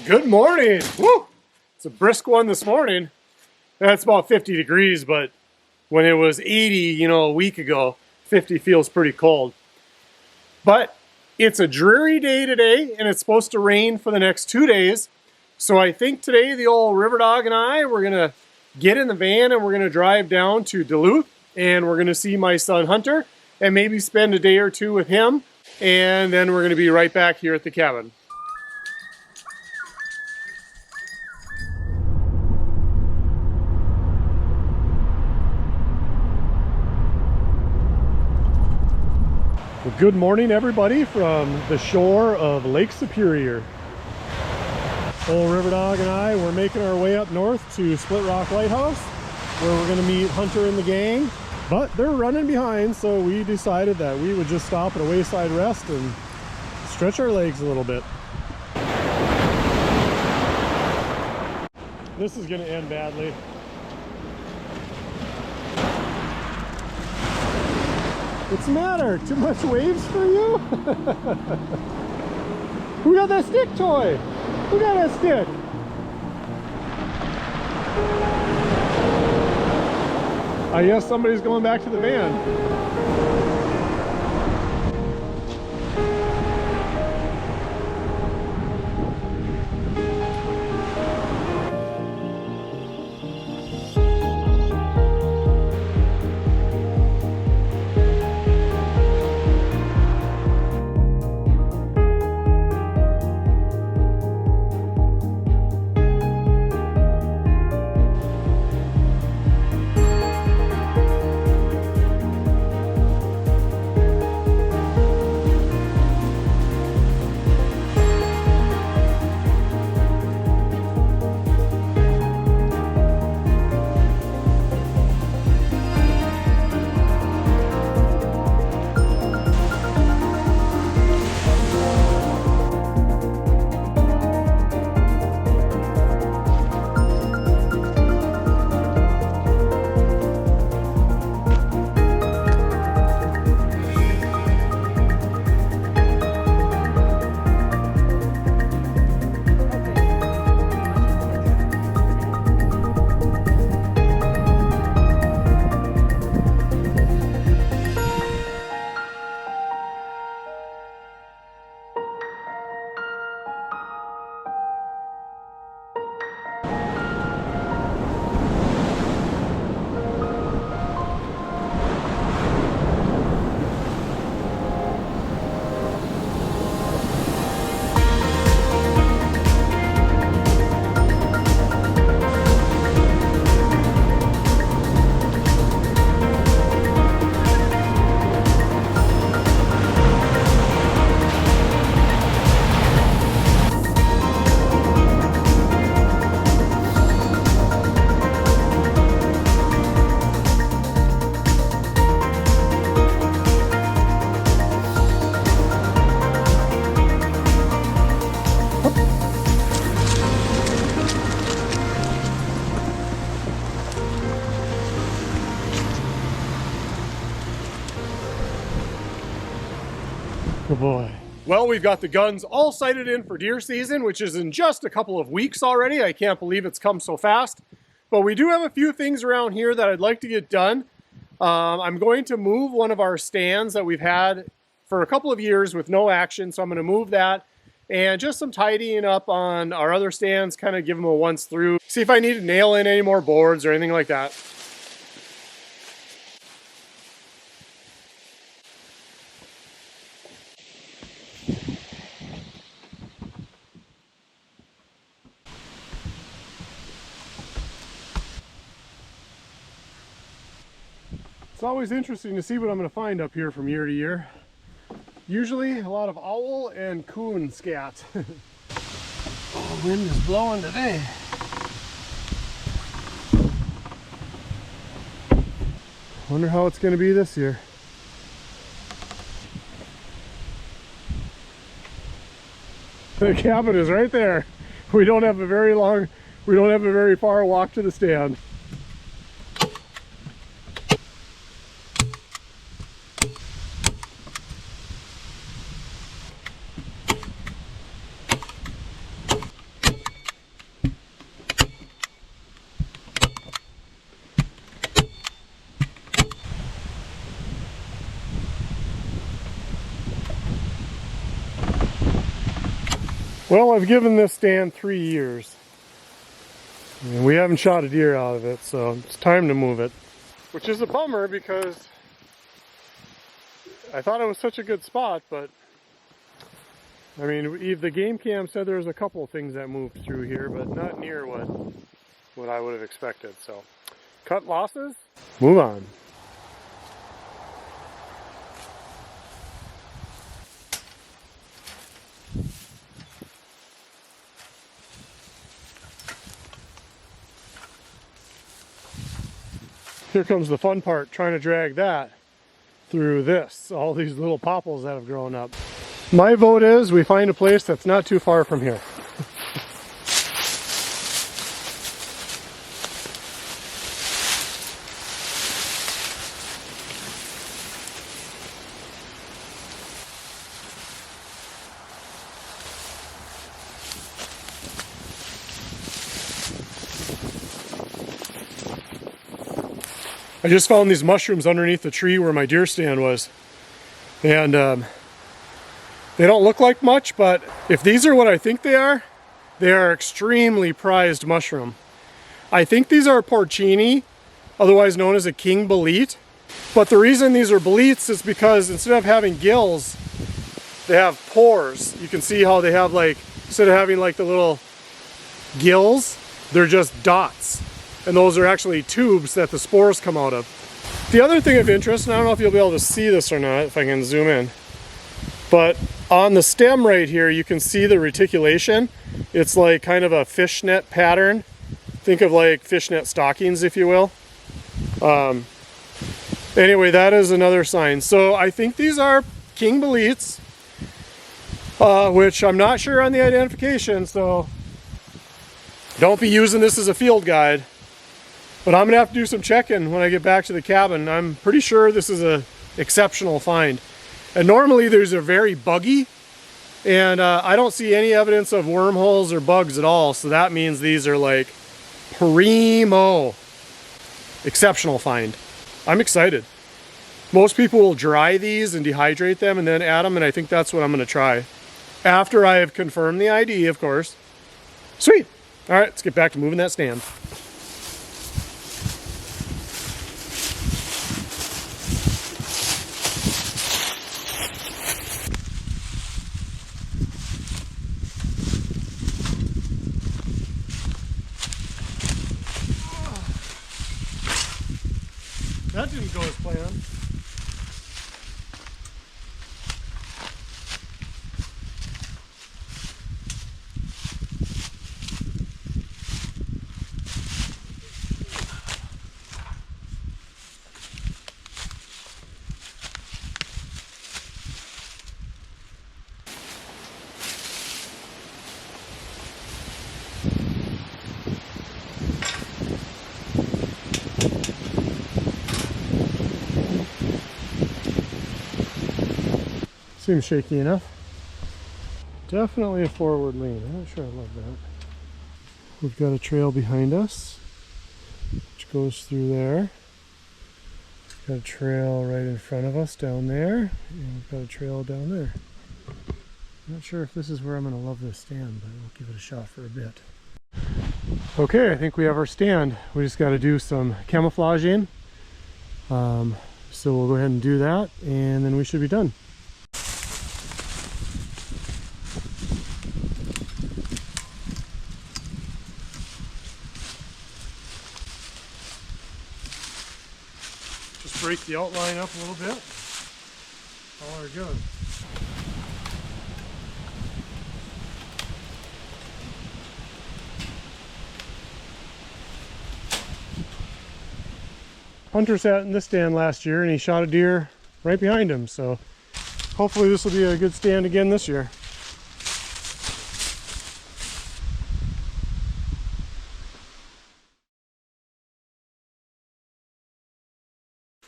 Good morning. Woo! It's a brisk one this morning. That's about 50 degrees, but when it was 80, a week ago, 50 feels pretty cold. But it's a dreary day today, and it's supposed to rain for the next 2 days. So I think today the old river dog and I, we're going to get in the van and we're going to drive down to Duluth, and we're going to see my son Hunter and maybe spend a day or two with him. And then we're going to be right back here at the cabin. Well, good morning, everybody, from the shore of Lake Superior. Old River Dog and I, we're making our way up north to Split Rock Lighthouse, where we're going to meet Hunter and the gang. But they're running behind, so we decided that we would just stop at a wayside rest and stretch our legs a little bit. This is going to end badly. What's the matter? Too much waves for you? Who got that stick toy? Who got that stick? I guess somebody's going back to the van. Good boy. Well, we've got the guns all sighted in for deer season, which is in just a couple of weeks already. I can't believe it's come so fast. But we do have a few things around here that I'd like to get done. I'm going to move one of our stands that we've had for a couple of years with no action. So I'm going to move that and just some tidying up on our other stands, kind of give them a once through. See if I need to nail in any more boards or anything like that. It's always interesting to see what I'm going to find up here from year to year. Usually a lot of owl and coon scat. Oh, the wind is blowing today. Wonder how it's going to be this year. The cabin is right there. We don't have a very far walk to the stand. Well, I've given this stand 3 years. And we haven't shot a deer out of it, so it's time to move it. Which is a bummer because I thought it was such a good spot, but I mean, the game cam said there was a couple of things that moved through here, but not near what I would have expected. So, cut losses, move on. Here comes the fun part, trying to drag that through this, all these little popples that have grown up. My vote is we find a place that's not too far from here. I just found these mushrooms underneath the tree where my deer stand was. And they don't look like much, but if these are what I think they are extremely prized mushroom. I think these are porcini, otherwise known as a king bolete. But the reason these are boletes is because instead of having gills, they have pores. You can see how they have, like, instead of having like the little gills, they're just dots. And those are actually tubes that the spores come out of. The other thing of interest, and I don't know if you'll be able to see this or not, if I can zoom in, but on the stem right here, you can see the reticulation. It's like kind of a fishnet pattern. Think of like fishnet stockings, if you will. Anyway, that is another sign. So I think these are king boletes, which I'm not sure on the identification, so don't be using this as a field guide. But I'm gonna have to do some checking when I get back to the cabin. I'm pretty sure this is an exceptional find. And normally these are very buggy, and I don't see any evidence of wormholes or bugs at all. So that means these are like primo. Exceptional find. I'm excited. Most people will dry these and dehydrate them and then add them, and I think that's what I'm gonna try. After I have confirmed the ID, of course. Sweet. All right, let's get back to moving that stand. That didn't go as planned. Seems shaky enough. Definitely a forward lean. I'm not sure I love that. We've got a trail behind us, which goes through there. Got a trail right in front of us down there, and we've got a trail down there. Not sure if this is where I'm going to love this stand, but we'll give it a shot for a bit. Okay, I think we have our stand. We just got to do some camouflaging. So we'll go ahead and do that, and then we should be done. Just break the outline up a little bit. All are good. Hunter sat in this stand last year and he shot a deer right behind him, so hopefully this will be a good stand again this year.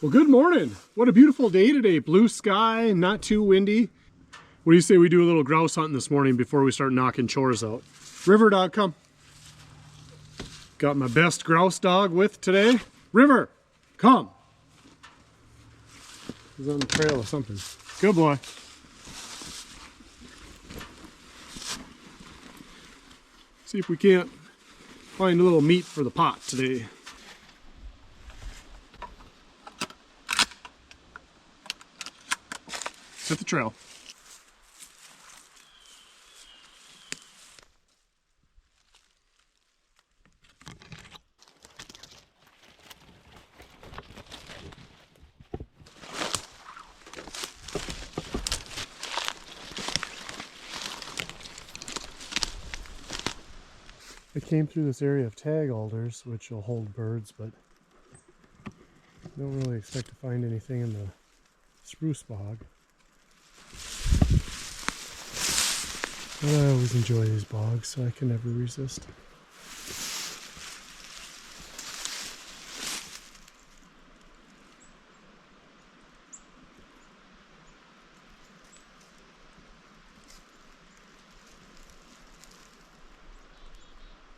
Well, good morning. What a beautiful day today. Blue sky, not too windy. What do you say we do a little grouse hunting this morning before we start knocking chores out? River dog, come. Got my best grouse dog with today. River, come. He's on the trail of something. Good boy. See if we can't find a little meat for the pot today. Hit the trail. I came through this area of tag alders, which will hold birds, but don't really expect to find anything in the spruce bog. But I always enjoy these bogs, so I can never resist.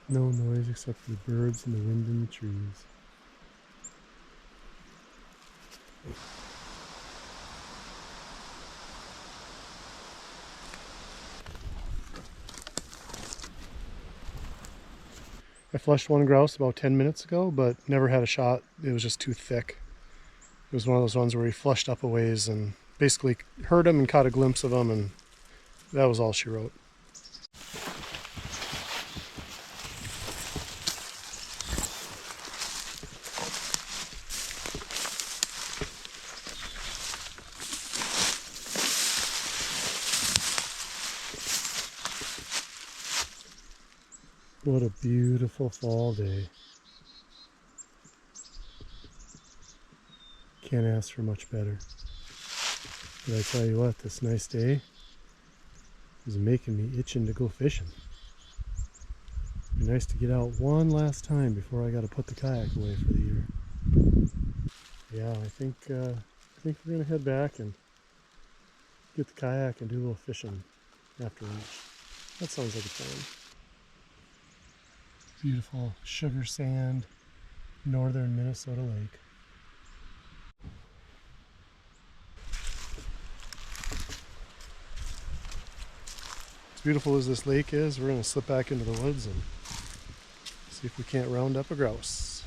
No noise except for the birds and the wind in the trees. I flushed one grouse about 10 minutes ago, but never had a shot. It was just too thick. It was one of those ones where he flushed up a ways and basically heard him and caught a glimpse of him, and that was all she wrote. What a beautiful fall day. Can't ask for much better. But I tell you what, this nice day is making me itching to go fishing. It'd be nice to get out one last time before I got to put the kayak away for the year. Yeah, I think we're gonna head back and get the kayak and do a little fishing after lunch. That sounds like a plan. Beautiful sugar sand, northern Minnesota lake. As beautiful as this lake is, we're going to slip back into the woods and see if we can't round up a grouse.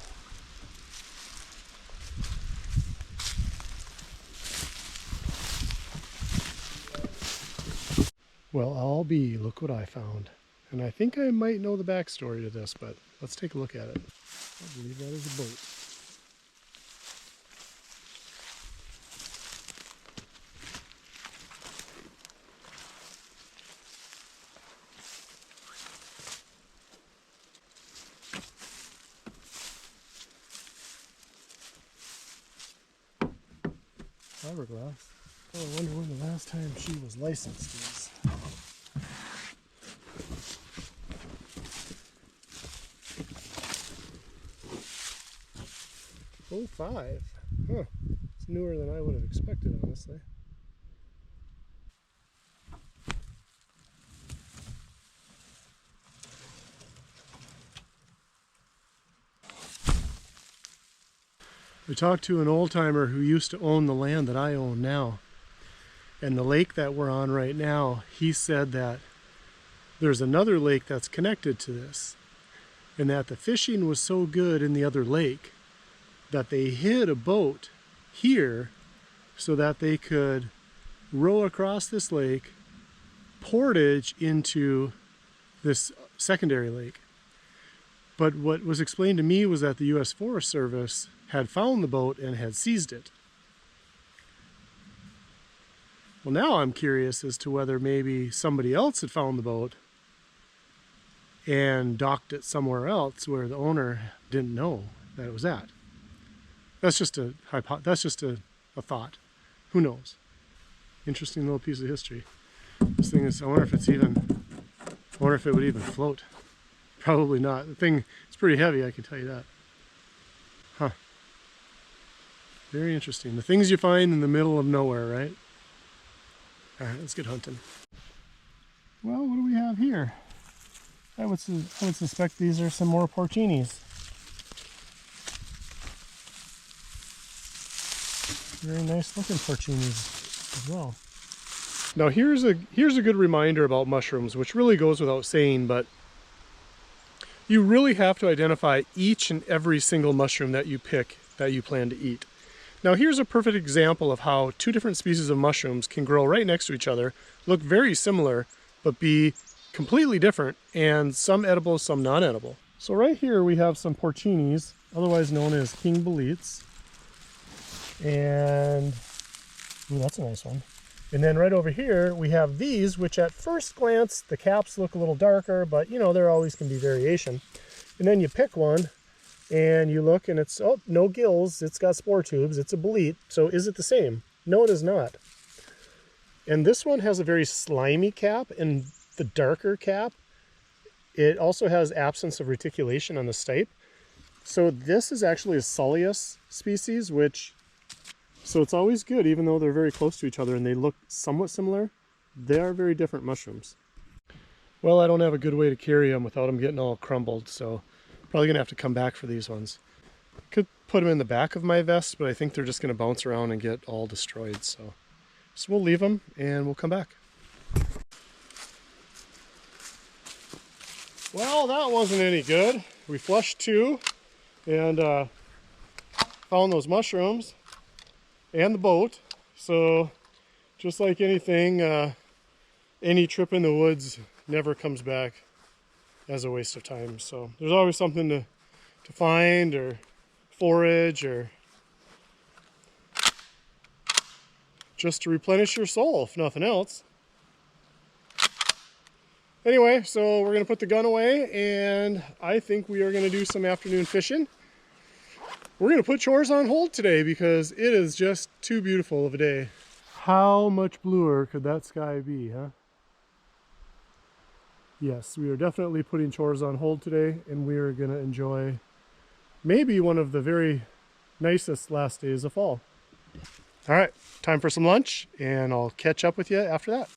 Well, I'll be, look what I found. And I think I might know the backstory to this, but let's take a look at it. I believe that is a boat. Fiberglass. Oh, I wonder when the last time she was licensed is. 05. Huh. It's newer than I would have expected, honestly. We talked to an old-timer who used to own the land that I own now. And the lake that we're on right now, he said that there's another lake that's connected to this. And that the fishing was so good in the other lake that they hid a boat here so that they could row across this lake, portage into this secondary lake. But what was explained to me was that the U.S. Forest Service had found the boat and had seized it. Well, now I'm curious as to whether maybe somebody else had found the boat and docked it somewhere else where the owner didn't know that it was at. That's just a thought. Who knows? Interesting little piece of history. This thing is, I wonder if it would even float. Probably not. The thing is pretty heavy, I can tell you that. Huh. Very interesting. The things you find in the middle of nowhere, right? All right, let's get hunting. Well, what do we have here? I would suspect these are some more porcinis. Very nice looking porcinis as well. Now here's a good reminder about mushrooms, which really goes without saying, but You really have to identify each and every single mushroom that you pick that you plan to eat. Now here's a perfect example of how two different species of mushrooms can grow right next to each other, look very similar, but be completely different, and some edible, some non-edible. So right here we have some porcinis, otherwise known as king boletes. And, ooh, that's a nice one. And then right over here we have these, which at first glance the caps look a little darker, but you know, there always can be variation. And then you pick one and you look and it's, oh, no gills, it's got spore tubes, it's a bolete. So is it the same? No, it is not. And this one has a very slimy cap, and the darker cap, it also has absence of reticulation on the stipe. So this is actually a Soleus species, which, so it's always good, even though they're very close to each other and they look somewhat similar, they are very different mushrooms. Well, I don't have a good way to carry them without them getting all crumbled, so probably gonna have to come back for these ones. Could put them in the back of my vest, but I think they're just gonna bounce around and get all destroyed, so we'll leave them and we'll come back. Well, that wasn't any good. We flushed two and found those mushrooms and the boat. So just like anything, any trip in the woods never comes back as a waste of time. So there's always something to find or forage or just to replenish your soul, if nothing else. Anyway, so we're gonna put the gun away and I think we are gonna do some afternoon fishing. We're gonna put chores on hold today because it is just too beautiful of a day. How much bluer could that sky be, huh? Yes, we are definitely putting chores on hold today, and we are gonna enjoy maybe one of the very nicest last days of fall. All right, time for some lunch, and I'll catch up with you after that.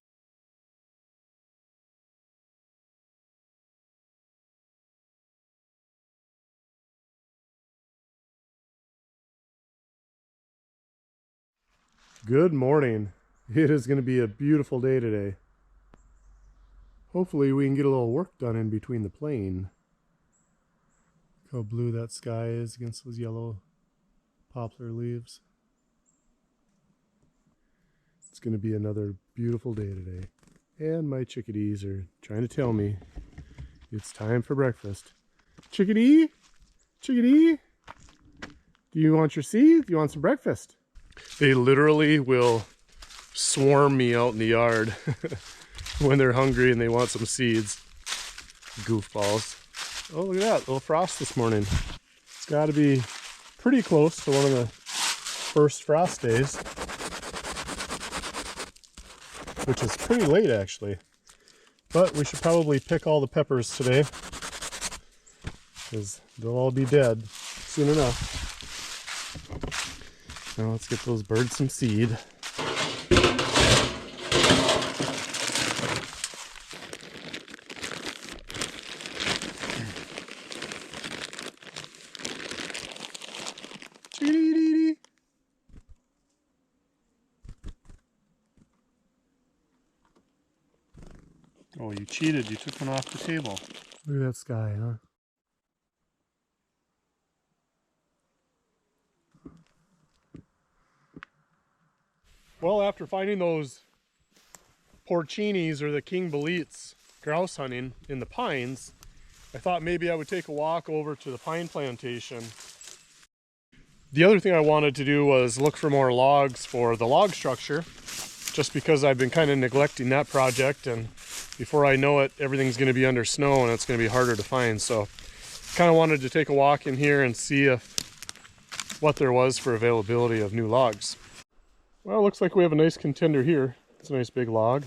Good morning. It is going to be a beautiful day today. Hopefully we can get a little work done in between the plane. Look how blue that sky is against those yellow poplar leaves. It's going to be another beautiful day today. And my chickadees are trying to tell me it's time for breakfast. Chickadee? Chickadee? Do you want your seed? Do you want some breakfast? They literally will swarm me out in the yard when they're hungry and they want some seeds. Goofballs. Oh, look at that, little frost this morning. It's got to be pretty close to one of the first frost days, which is pretty late actually. But we should probably pick all the peppers today because they'll all be dead soon enough. Now let's get those birds some seed. Oh, you cheated. You took one off the table. Look at that sky, huh? Well, after finding those porcinis or the king boletes grouse hunting in the pines, I thought maybe I would take a walk over to the pine plantation. The other thing I wanted to do was look for more logs for the log structure, just because I've been kind of neglecting that project, and before I know it, everything's going to be under snow and it's going to be harder to find. So kind of wanted to take a walk in here and see what there was for availability of new logs. Well, it looks like we have a nice contender here. It's a nice big log.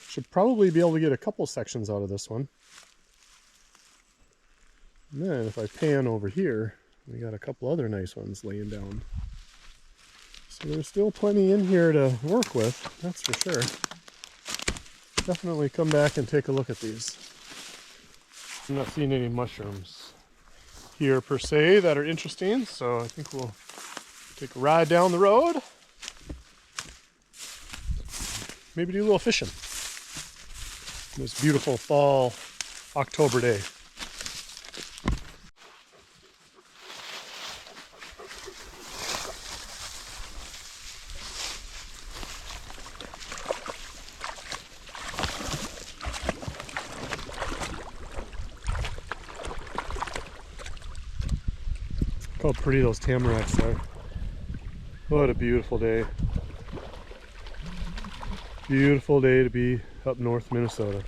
Should probably be able to get a couple sections out of this one. And then if I pan over here, we got a couple other nice ones laying down. So there's still plenty in here to work with, that's for sure. Definitely come back and take a look at these. I'm not seeing any mushrooms here per se that are interesting, so I think we'll take a ride down the road. Maybe do a little fishing. This beautiful fall October day. How pretty those tamaracks are. What a beautiful day. Beautiful day to be up north Minnesota.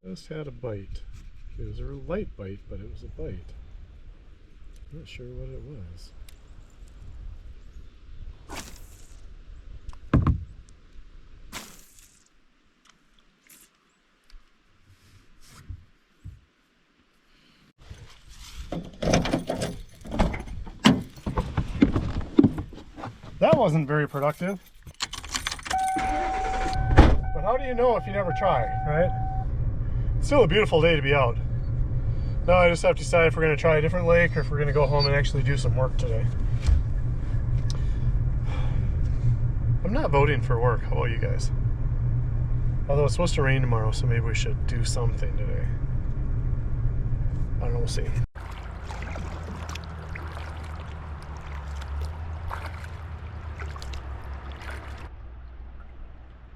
Just had a bite. It was a light bite, but it was a bite. Not sure what it was. That wasn't very productive. But how do you know if you never try, right? It's still a beautiful day to be out. Now I just have to decide if we're going to try a different lake or if we're going to go home and actually do some work today. I'm not voting for work. How about you guys? Although it's supposed to rain tomorrow, so maybe we should do something today. I don't know, we'll see.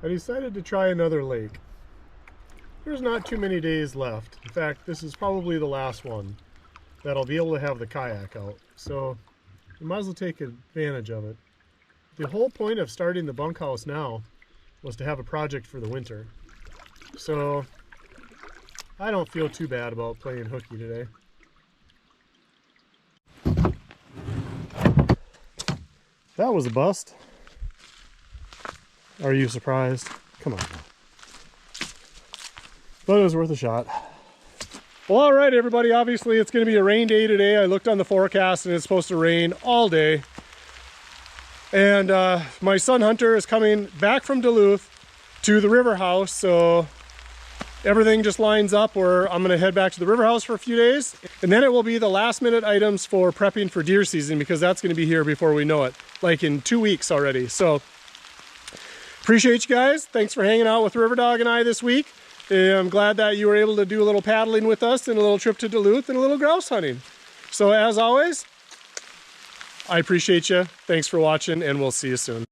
I decided to try another lake. There's not too many days left. In fact, this is probably the last one that I'll be able to have the kayak out. So I might as well take advantage of it. The whole point of starting the bunkhouse now was to have a project for the winter. So I don't feel too bad about playing hooky today. That was a bust. Are you surprised? Come on. But it was worth a shot. Well, all right, everybody. Obviously, it's going to be a rain day today. I looked on the forecast, and it's supposed to rain all day. And my son Hunter is coming back from Duluth to the river house, so everything just lines up where I'm going to head back to the river house for a few days. And then it will be the last minute items for prepping for deer season, because that's going to be here before we know it, like in 2 weeks already. So appreciate you guys. Thanks for hanging out with River Dog and I this week. I'm glad that you were able to do a little paddling with us and a little trip to Duluth and a little grouse hunting. So as always, I appreciate you. Thanks for watching, and we'll see you soon.